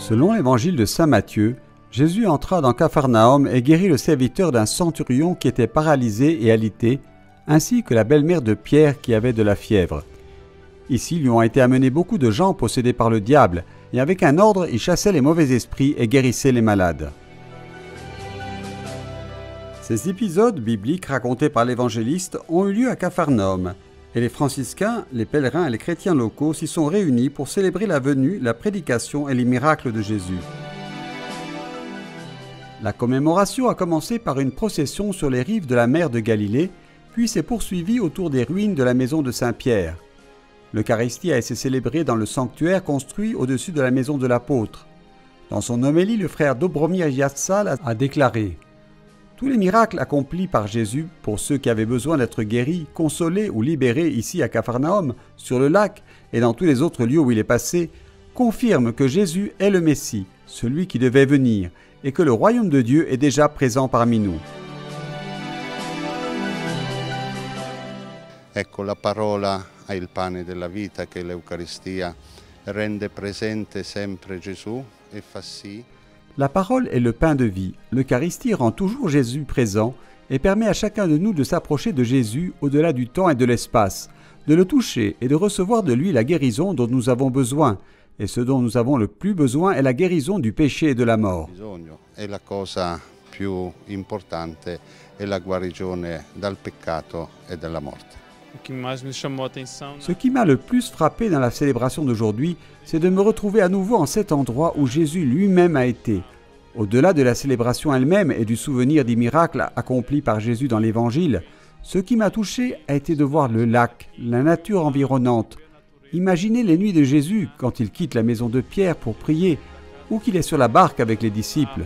Selon l'évangile de saint Matthieu, Jésus entra dans Capharnaüm et guérit le serviteur d'un centurion qui était paralysé et alité, ainsi que la belle-mère de Pierre qui avait de la fièvre. Ici lui ont été amenés beaucoup de gens possédés par le diable, et avec un ordre, il chassait les mauvais esprits et guérissait les malades. Ces épisodes bibliques racontés par l'évangéliste ont eu lieu à Capharnaüm, et les franciscains, les pèlerins et les chrétiens locaux s'y sont réunis pour célébrer la venue, la prédication et les miracles de Jésus. La commémoration a commencé par une procession sur les rives de la mer de Galilée, puis s'est poursuivie autour des ruines de la maison de Saint-Pierre. L'Eucharistie a été célébrée dans le sanctuaire construit au-dessus de la maison de l'apôtre. Dans son homélie, le frère Dobromir Yatsal a déclaré « Tous les miracles accomplis par Jésus pour ceux qui avaient besoin d'être guéris, consolés ou libérés ici à Capharnaüm, sur le lac et dans tous les autres lieux où il est passé, confirment que Jésus est le Messie, celui qui devait venir, et que le royaume de Dieu est déjà présent parmi nous. » Ecco, la parola è il pane della vita che l'Eucaristia rende presente sempre Gesù e fa sì. La parole est le pain de vie. L'Eucharistie rend toujours Jésus présent et permet à chacun de nous de s'approcher de Jésus au-delà du temps et de l'espace, de le toucher et de recevoir de lui la guérison dont nous avons besoin. Et ce dont nous avons le plus besoin est la guérison du péché et de la mort. E la cosa più importante è la guarigione dal peccato e dalla morte. Ce qui m'a le plus frappé dans la célébration d'aujourd'hui, c'est de me retrouver à nouveau en cet endroit où Jésus lui-même a été. Au-delà de la célébration elle-même et du souvenir des miracles accomplis par Jésus dans l'Évangile, ce qui m'a touché a été de voir le lac, la nature environnante. Imaginez les nuits de Jésus quand il quitte la maison de Pierre pour prier, ou qu'il est sur la barque avec les disciples.